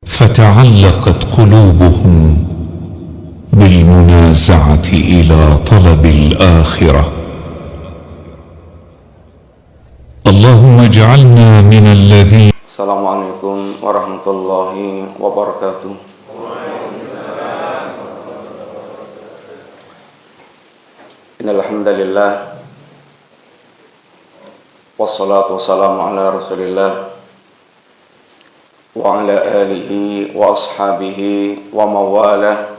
فتعلقت قلوبهم بالمنازعة إلى طلب الآخرة. اللهم اجعلنا من الذين. Assalamualaikum warahmatullahi wabarakatuh. Innal hamdalillah wassalatu wassalamu ala Rasulillah wa ala alihi wa ashabihi wa mawalah.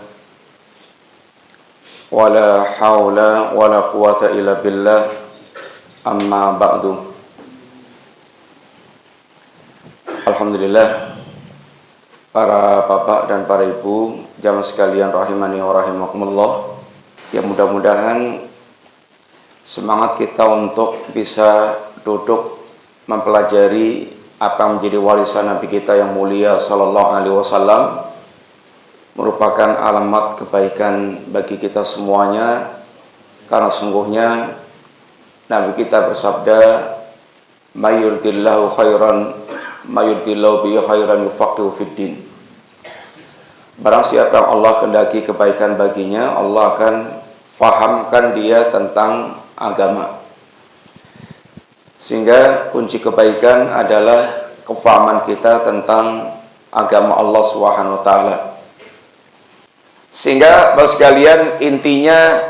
Wala haula wala quwata illa billah. Amma ba'du. Alhamdulillah, para bapak dan para ibu jamaah sekalian rahimani wa rahimakumullah, ya mudah-mudahan semangat kita untuk bisa duduk mempelajari apa yang menjadi warisan Nabi kita yang mulia sallallahu alaihi wasallam merupakan alamat kebaikan bagi kita semuanya, karena sungguhnya Nabi kita bersabda, mayurdillahu khairan mayurdillahu bihi khairan yufaqihu fiddin. Barang siapa yang Allah kehendaki kebaikan baginya, Allah akan fahamkan dia tentang agama. Sehingga kunci kebaikan adalah kefahaman kita tentang agama Allah Subhanahu wa taala. Sehingga Bapak sekalian, intinya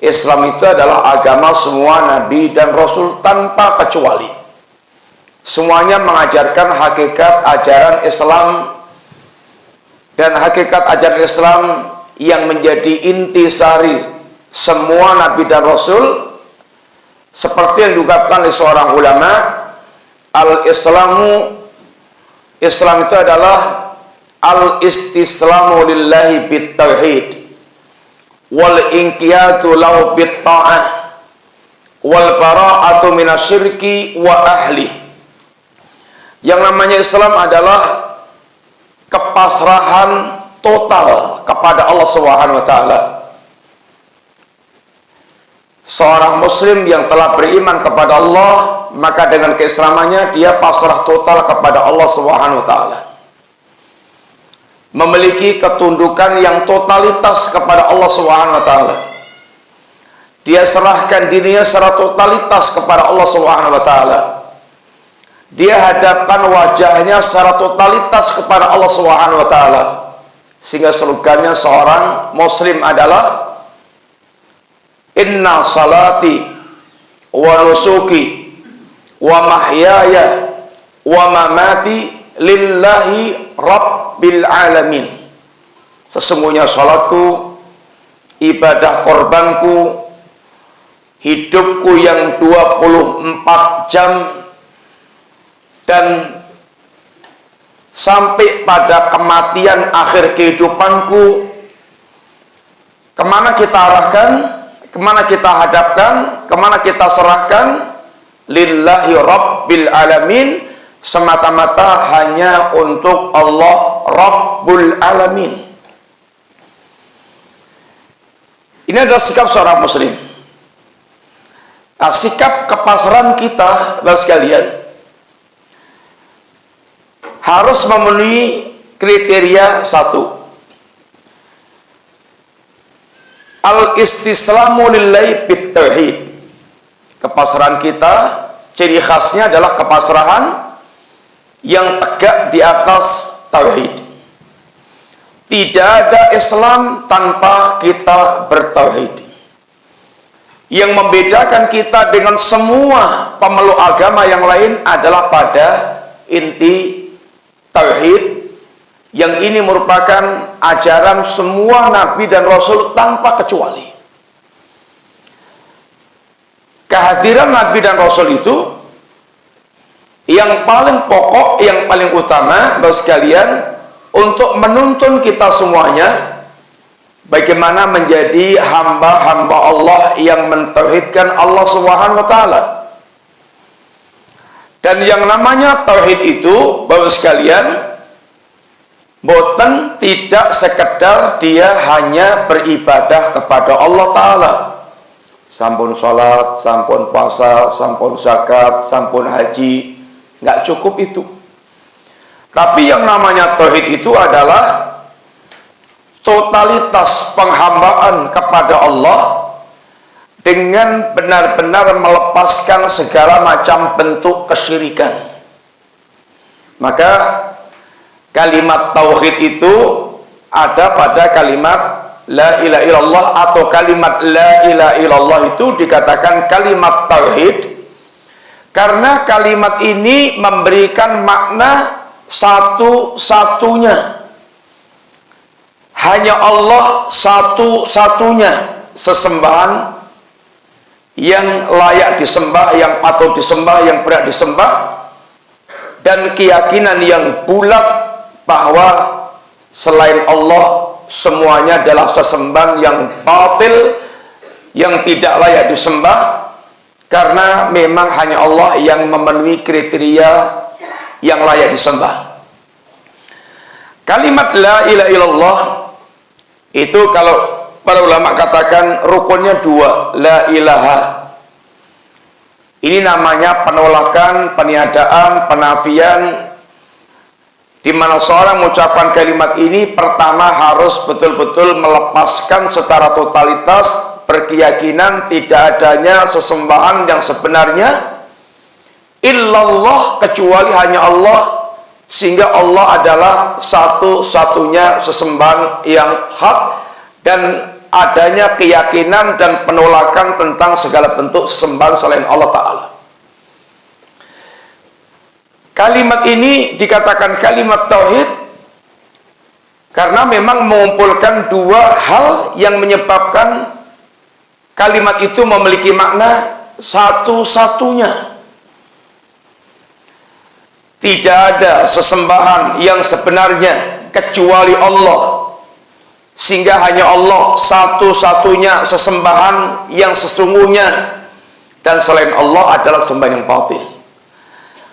Islam itu adalah agama semua nabi dan rasul tanpa kecuali. Semuanya mengajarkan hakikat ajaran Islam, dan hakikat ajaran Islam yang menjadi intisari semua nabi dan rasul, seperti yang diungkapkan oleh seorang ulama, Islam itu adalah al-istislamu lillahi bit-tauhid wal inqiyatu lahu bit-ta'ah wal bara'atu minasyirki wa ahli. Yang namanya Islam adalah kepasrahan total kepada Allah Subhanahu wa taala. Seorang muslim yang telah beriman kepada Allah, maka dengan keislamannya dia pasrah total kepada Allah Subhanahu wa taala. Memiliki ketundukan yang totalitas kepada Allah Subhanahu wa taala. Dia serahkan dirinya secara totalitas kepada Allah Subhanahu wa taala. Dia hadapkan wajahnya secara totalitas kepada Allah Subhanahu wa taala. Sehingga slogannya seorang muslim adalah inna salati wa nusuki wa mahyaya wa mamati lillahi rabbil alamin. Sesungguhnya salatku, ibadah korbanku, hidupku yang 24 jam, dan sampai pada kematian akhir kehidupanku, kemana kita arahkan, kemana kita hadapkan, kemana kita serahkan? Lillahi rabbil alamin, semata-mata hanya untuk Allah Rabbul Alamin. Ini adalah sikap seorang muslim. Nah, sikap kepasrahan kita, Bapak sekalian, harus memenuhi kriteria satu. Al-istislamu lillahi bit-tauhid. Kepasrahan kita, ciri khasnya adalah kepasrahan yang tegak di atas tauhid. Tidak ada Islam tanpa kita bertauhid. Yang membedakan kita dengan semua pemeluk agama yang lain adalah pada inti tauhid, yang ini merupakan ajaran semua nabi dan rasul tanpa kecuali. Kehadiran nabi dan rasul itu yang paling pokok, yang paling utama, Bapak sekalian, untuk menuntun kita semuanya bagaimana menjadi hamba-hamba Allah yang mentauhidkan Allah Subhanahu wa taala. Dan yang namanya tauhid itu, Bapak sekalian, boten tidak sekedar dia hanya beribadah kepada Allah taala. Sampun sholat, sampun puasa, sampun zakat, sampun haji, nggak cukup itu. Tapi yang namanya tauhid itu adalah totalitas penghambaan kepada Allah dengan benar-benar melepaskan segala macam bentuk kesyirikan. Maka kalimat tauhid itu ada pada kalimat la ilaha illallah, atau kalimat la ilaha illallah itu dikatakan kalimat tauhid karena kalimat ini memberikan makna satu-satunya. Hanya Allah satu-satunya sesembahan yang layak disembah, yang patut disembah, yang berhak disembah, dan keyakinan yang bulat bahwa selain Allah semuanya adalah sesembahan yang batil, yang tidak layak disembah, karena memang hanya Allah yang memenuhi kriteria yang layak disembah. Kalimat la ilaha illallah itu kalau para ulama katakan rukunnya dua, la ilaha. Ini namanya penolakan, peniadaan, penafian, di mana seorang mengucapkan kalimat ini pertama harus betul-betul melepaskan secara totalitas berkeyakinan tidak adanya sesembahan yang sebenarnya illallah, kecuali hanya Allah, sehingga Allah adalah satu-satunya sesembahan yang hak, dan adanya keyakinan dan penolakan tentang segala bentuk sesembahan selain Allah Ta'ala. Kalimat ini dikatakan kalimat tauhid karena memang mengumpulkan dua hal yang menyebabkan kalimat itu memiliki makna satu-satunya. Tidak ada sesembahan yang sebenarnya kecuali Allah, sehingga hanya Allah satu-satunya sesembahan yang sesungguhnya, dan selain Allah adalah sembahan yang batil.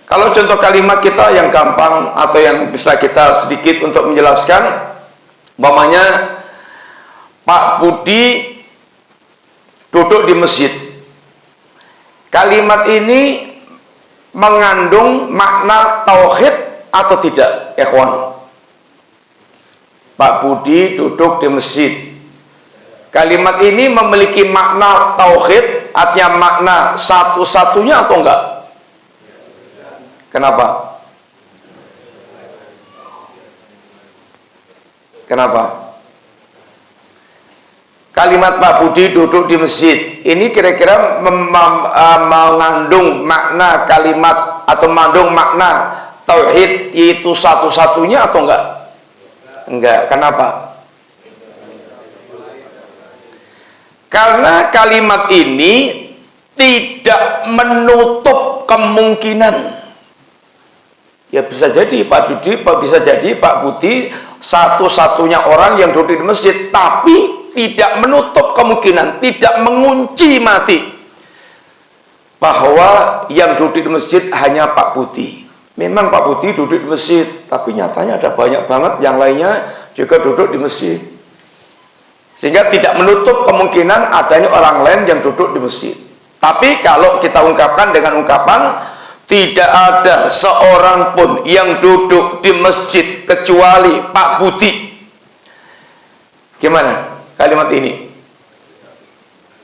Kalau contoh kalimat kita yang gampang atau yang bisa kita sedikit untuk menjelaskan, umpamanya Pak Budi duduk di masjid. Kalimat ini mengandung makna tauhid atau tidak, ikhwan? Pak Budi duduk di masjid. Kalimat ini memiliki makna tauhid, artinya makna satu-satunya atau enggak? Kenapa? Kenapa? Kalimat Pak Budi duduk di masjid ini kira-kira mengandung makna kalimat atau mengandung makna tauhid, yaitu satu-satunya atau enggak? Enggak. Kenapa? Karena kalimat ini tidak menutup kemungkinan. Ya bisa jadi Pak Budi satu-satunya orang yang duduk di masjid, tapi tidak menutup kemungkinan, tidak mengunci mati bahwa yang duduk di masjid hanya Pak Budi. Memang Pak Budi duduk di masjid, tapi nyatanya ada banyak banget yang lainnya juga duduk di masjid, sehingga tidak menutup kemungkinan adanya orang lain yang duduk di masjid. Tapi kalau kita ungkapkan dengan ungkapan tidak ada seorang pun yang duduk di masjid kecuali Pak Budi, gimana kalimat ini?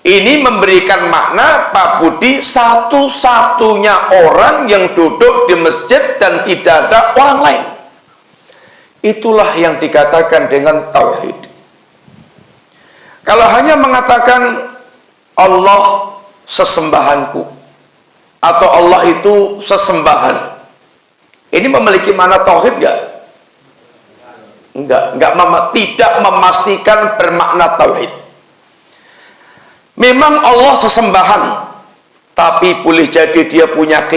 Ini memberikan makna Pak Budi satu-satunya orang yang duduk di masjid dan tidak ada orang lain. Itulah yang dikatakan dengan tauhid. Kalau hanya mengatakan Allah sesembahanku atau Allah itu sesembahan, ini memiliki makna tauhid enggak? Tidak memastikan bermakna tauhid. Memang Allah sesembahan, tapi boleh jadi dia punya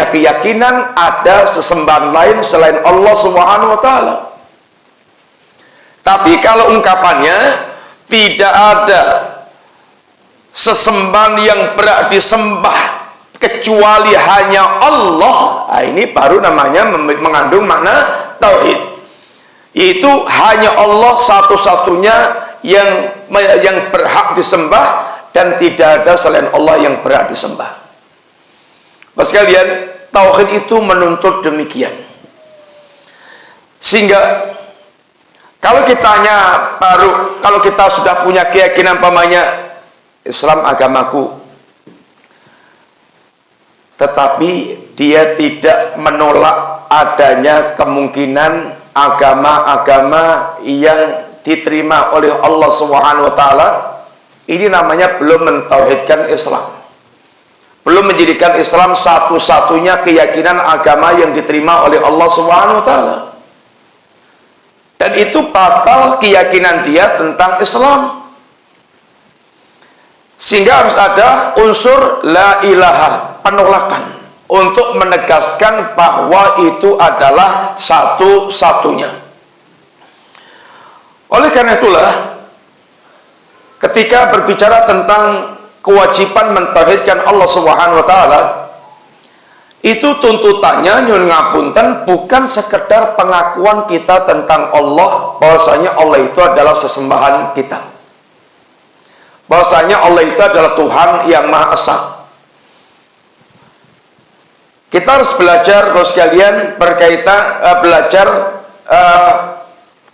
keyakinan ada sesembahan lain selain Allah Subhanahu wa taala. Tapi kalau ungkapannya tidak ada sesembahan yang berhak disembah kecuali hanya Allah, nah, ini baru namanya mengandung makna tauhid, yaitu hanya Allah satu-satunya yang berhak disembah dan tidak ada selain Allah yang berhak disembah. Mas sekalian, tauhid itu menuntut demikian. Sehingga kalau kalau kita sudah punya keyakinan pamannya Islam agamaku, tetapi dia tidak menolak adanya kemungkinan agama-agama yang diterima oleh Allah Subhanahu wa taala, ini namanya belum mentauhidkan Islam. Belum menjadikan Islam satu-satunya keyakinan agama yang diterima oleh Allah Subhanahu wa taala. Dan itu batal keyakinan dia tentang Islam. Sehingga harus ada unsur la ilaha, penolakan, untuk menegaskan bahwa itu adalah satu-satunya. Oleh karena itulah, ketika berbicara tentang kewajiban mentauhidkan Allah Subhanahu wa taala, itu tuntutannya nyuwun ngapunten bukan sekedar pengakuan kita tentang Allah, bahwasanya Allah itu adalah sesembahan kita, bahwasanya Allah itu adalah Tuhan yang Maha Esa. Kita harus belajar, terus kalian berkaitan belajar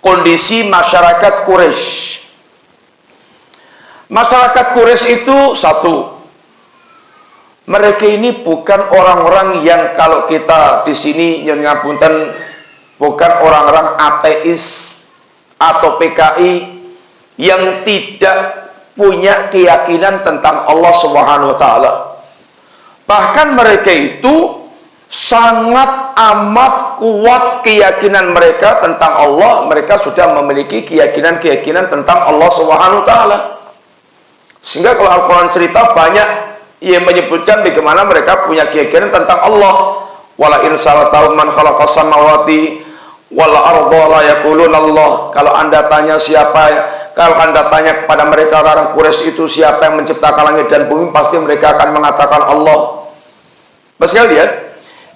kondisi masyarakat Quraisy. Masyarakat Quraisy itu satu, mereka ini bukan orang-orang yang kalau kita di sini nyuwun ngapunten bukan orang-orang ateis atau PKI yang tidak punya keyakinan tentang Allah Subhanahu wa taala. Bahkan mereka itu sangat amat kuat keyakinan mereka tentang Allah. Mereka sudah memiliki keyakinan-keyakinan tentang Allah Subhanahu wa taala. Sehingga kalau Al-Qur'an cerita banyak yang menyebutkan bagaimana mereka punya keyakinan tentang Allah. Wala in sa'altahum man khalaqas samawati wal arda la yaquluna Allah. Kalau Anda tanya kalau Anda tanya kepada mereka orang Quraisy itu siapa yang menciptakan langit dan bumi, pasti mereka akan mengatakan Allah. Mas kalian,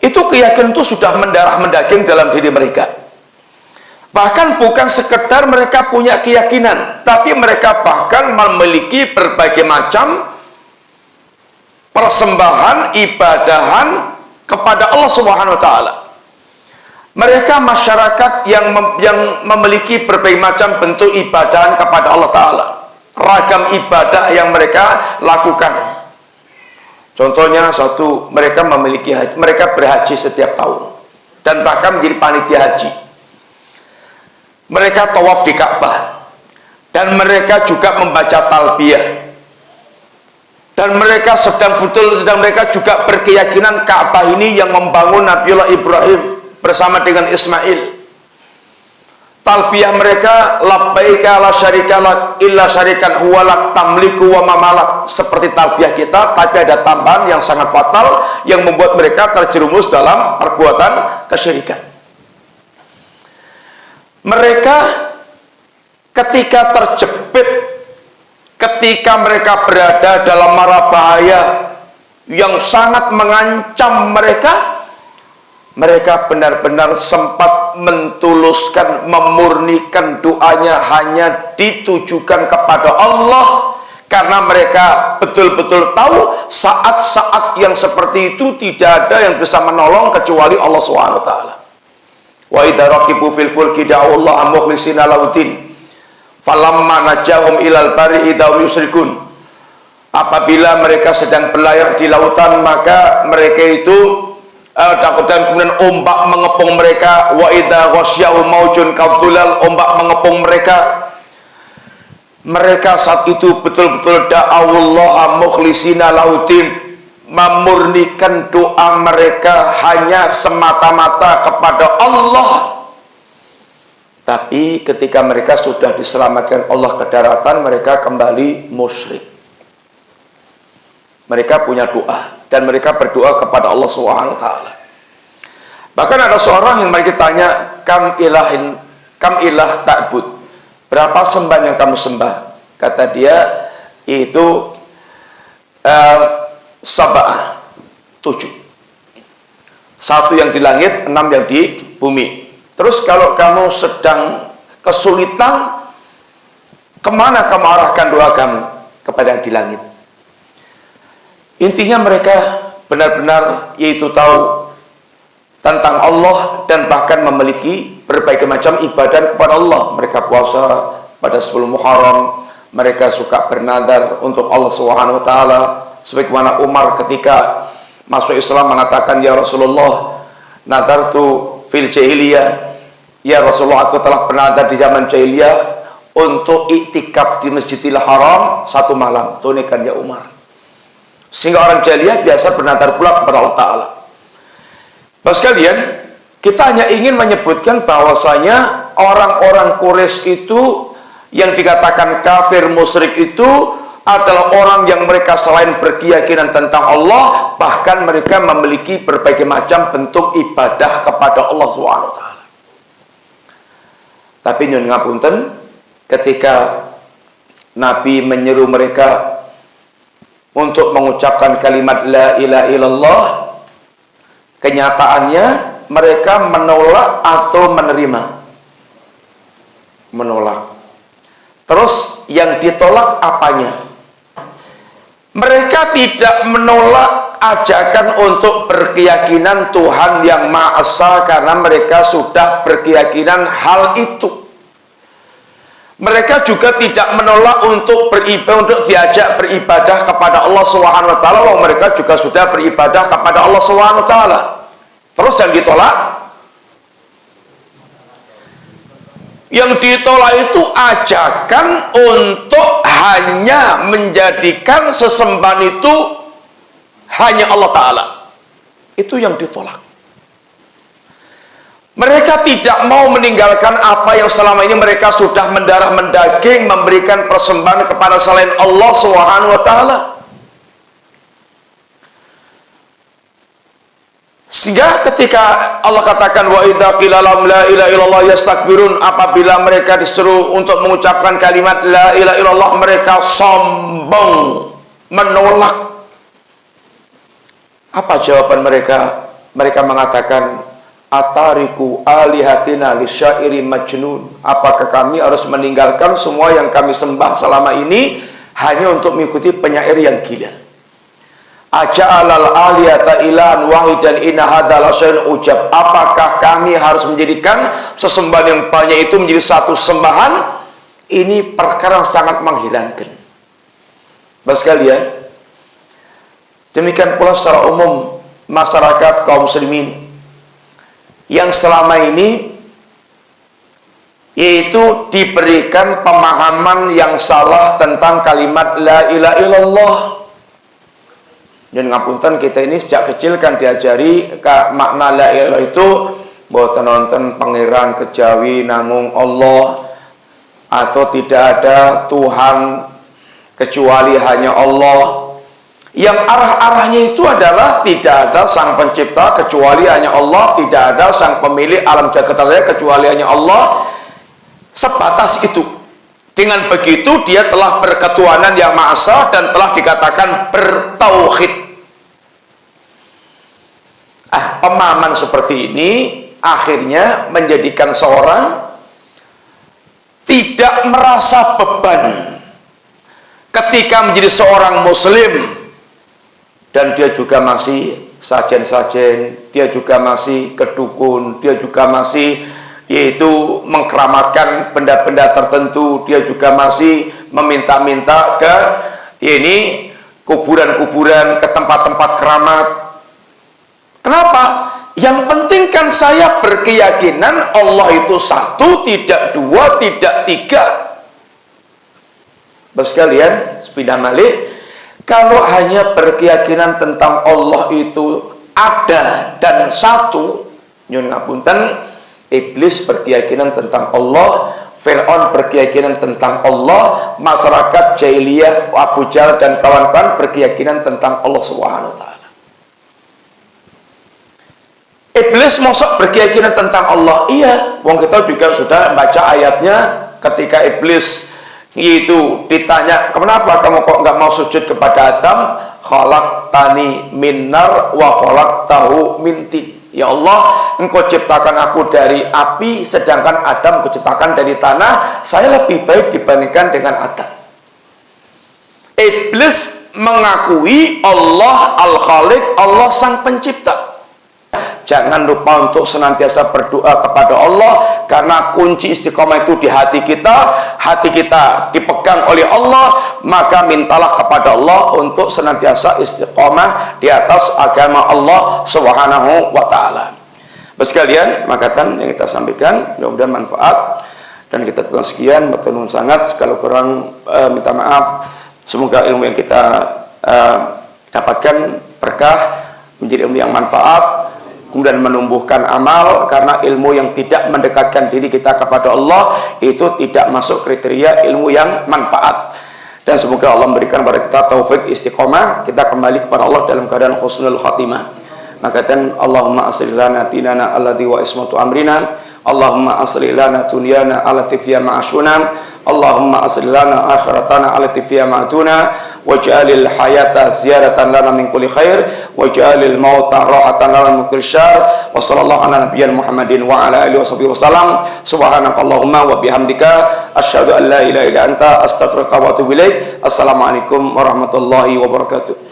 itu keyakinan itu sudah mendarah mendaging dalam diri mereka. Bahkan bukan sekedar mereka punya keyakinan, tapi mereka bahkan memiliki berbagai macam persembahan, ibadahan kepada Allah Subhanahu wa taala. Mereka masyarakat yang memiliki berbagai macam bentuk ibadahan kepada Allah taala. Ragam ibadah yang mereka lakukan. Contohnya satu, mereka memiliki haji, mereka berhaji setiap tahun dan bahkan menjadi panitia haji. Mereka tawaf di Ka'bah dan mereka juga membaca talbiyah. Dan mereka mereka juga berkeyakinan Ka'bah ini yang membangun Nabiullah Ibrahim bersama dengan Ismail. Talbiyah mereka labbaika la syarika lak illa syarikan huwalak tamliku wa mamalak, seperti talbiyah kita, tapi ada tambahan yang sangat fatal yang membuat mereka terjerumus dalam perbuatan kesyirikan. Mereka ketika terjepit, ketika mereka berada dalam mara bahaya yang sangat mengancam mereka benar-benar sempat mentuluskan, memurnikan doanya hanya ditujukan kepada Allah, karena mereka betul-betul tahu saat-saat yang seperti itu tidak ada yang bisa menolong kecuali Allah Subhanahu wa taala. Wa idza raqibu fil fulki da'u Allah mukhlisina lahuddin falamma najahum ilal bari idza yusyrikun. Apabila mereka sedang berlayar di lautan, maka mereka itu dan kemudian ombak mengepung mereka. Wa idza ghasyahum maujun kadhulal, ombak mengepung mereka. Mereka saat itu betul-betul da'awullah mukhlisina lahuddin, memurnikan doa mereka hanya semata-mata kepada Allah. Tapi ketika mereka sudah diselamatkan Allah ke daratan, mereka kembali musyrik. Mereka punya doa dan mereka berdoa kepada Allah Subhanahu wa taala. Bahkan ada seorang yang mereka tanya, kam ilah ta'bud, berapa sembahan yang kamu sembah? Kata dia, itu sab'ah, 7. 1 yang di langit, 6 yang di bumi. Terus kalau kamu sedang kesulitan, kemana kamu arahkan doa kamu? Kepada yang di langit. Intinya mereka benar-benar yaitu tahu tentang Allah dan bahkan memiliki berbagai macam ibadah kepada Allah. Mereka puasa pada 10 Muharram, mereka suka bernadar untuk Allah Subhanahu wa taala, sebagaimana Umar ketika masuk Islam mengatakan, "Ya Rasulullah, nadartu fil jahiliyah." Ya Rasulullah, aku telah bernadar di zaman jahiliyah untuk iktikaf di Masjidil Haram 1 malam. Tunaikan ya Umar. Sehingga orang jahiliyah biasa bernadar pula kepada Allah Ta'ala. Bapak sekalian, kita hanya ingin menyebutkan bahwasanya orang-orang Quraisy itu yang dikatakan kafir musyrik itu adalah orang yang mereka selain berkeyakinan tentang Allah, bahkan mereka memiliki berbagai macam bentuk ibadah kepada Allah SWT. Tapi nyun ngapunten, ketika Nabi menyeru mereka untuk mengucapkan kalimat la ilaha illallah, kenyataannya mereka menolak atau menerima? Menolak. Terus yang ditolak apanya? Mereka tidak menolak ajakan untuk berkeyakinan Tuhan yang Maha Esa karena mereka sudah berkeyakinan hal itu. Mereka juga tidak menolak untuk beribadah, untuk diajak beribadah kepada Allah Subhanahu wa taala, walaupun mereka juga sudah beribadah kepada Allah Subhanahu wa taala. Terus yang ditolak? Yang ditolak itu ajakan untuk hanya menjadikan sesembahan itu hanya Allah Ta'ala. Itu yang ditolak. Mereka tidak mau meninggalkan apa yang selama ini mereka sudah mendarah mendaging memberikan persembahan kepada selain Allah Subhanahu wa taala. Sehingga ketika Allah katakan wa idza qila lahum la ilaha illallah yastakbirun, apabila mereka disuruh untuk mengucapkan kalimat la ilaha illallah, mereka sombong, menolak. Apa jawaban mereka? Mereka mengatakan, atariku alihatina lisyairi majnun. Apakah kami harus meninggalkan semua yang kami sembah selama ini hanya untuk mengikuti penyair yang gila? Aja'alal aliyata ilahan wahidan inna hadza lasyai'un ujab. Apakah kami harus menjadikan sesembahan yang banyak itu menjadi satu sembahan? Ini perkara yang sangat mengherankan. Bapak sekalian, demikian pula secara umum masyarakat kaum muslimin yang selama ini yaitu diberikan pemahaman yang salah tentang kalimat la ilaha illallah. Dan ngapunten, kita ini sejak kecil kan diajari makna la ilaha itu bahwa nonton pangeran kejawi namung Allah, atau tidak ada Tuhan kecuali hanya Allah. Yang arah-arahnya itu adalah tidak ada sang pencipta kecuali hanya Allah, tidak ada sang pemilik alam jagat raya kecuali hanya Allah. Sebatas itu. Dengan begitu dia telah berketuhanan yang Maha Esa dan telah dikatakan bertauhid. Pemahaman seperti ini akhirnya menjadikan seorang tidak merasa beban ketika menjadi seorang muslim, dan dia juga masih sajen-sajen, dia juga masih kedukun, dia juga masih yaitu mengkeramatkan benda-benda tertentu, dia juga masih meminta-minta ke ini kuburan-kuburan, ke tempat-tempat keramat. Kenapa? Yang penting kan saya berkeyakinan Allah itu satu, tidak dua, tidak tiga. Bapak sekalian, sepindah malih, kalau hanya berkeyakinan tentang Allah itu ada dan satu, nyun ngapunten, Iblis berkeyakinan tentang Allah, Fir'aun berkeyakinan tentang Allah, masyarakat jahiliyah, Abu Jahal dan kawan-kawan berkeyakinan tentang Allah Subhanahu wa taala. Iblis mosok berkeyakinan tentang Allah? Iya, wong kita juga sudah baca ayatnya ketika Iblis itu ditanya, kenapa kamu kok nggak mau sujud kepada Adam? Khalaqtani min nar wa khalaqtahu min tin. Ya Allah, engkau ciptakan aku dari api, sedangkan Adam engkau ciptakan dari tanah. Saya lebih baik dibandingkan dengan Adam. Iblis mengakui Allah Al-Khaliq, Allah sang pencipta. jangan lupa untuk senantiasa berdoa kepada Allah, karena kunci istiqomah itu di hati kita dipegang oleh Allah. Maka mintalah kepada Allah untuk senantiasa istiqomah di atas agama Allah Subhanahu wa ta'ala. Sekalian, makatan yang kita sampaikan mudah-mudahan manfaat, dan kita pegang sekian, bertenun sangat, kalau kurang minta maaf. Semoga ilmu yang kita dapatkan berkah, menjadi ilmu yang manfaat, kemudian menumbuhkan amal, karena ilmu yang tidak mendekatkan diri kita kepada Allah itu tidak masuk kriteria ilmu yang manfaat. Dan semoga Allah memberikan kepada kita taufik istiqomah, kita kembali kepada Allah dalam keadaan husnul khatimah. Maka dan Allahumma aslih lana dinana alladhi wa ismatu amrina, Allahumma aslih lana dunyana allati fiha ma'ashuna, Allahumma aslih lana akhiratana allati fiha ma'atuna, waj'alil hayata ziyaratan lana min kulli khair, waj'alil mauta rahatan lana min kulli syarr. Wa sallallahu ala nabiyyina Muhammadin wa ala alihi washabihi wasallam. Subhanakallahumma wa bihamdika asyhadu an la ilaha illa anta astaghfiruka wa atubu ilaik. Assalamualaikum warahmatullahi wabarakatuh.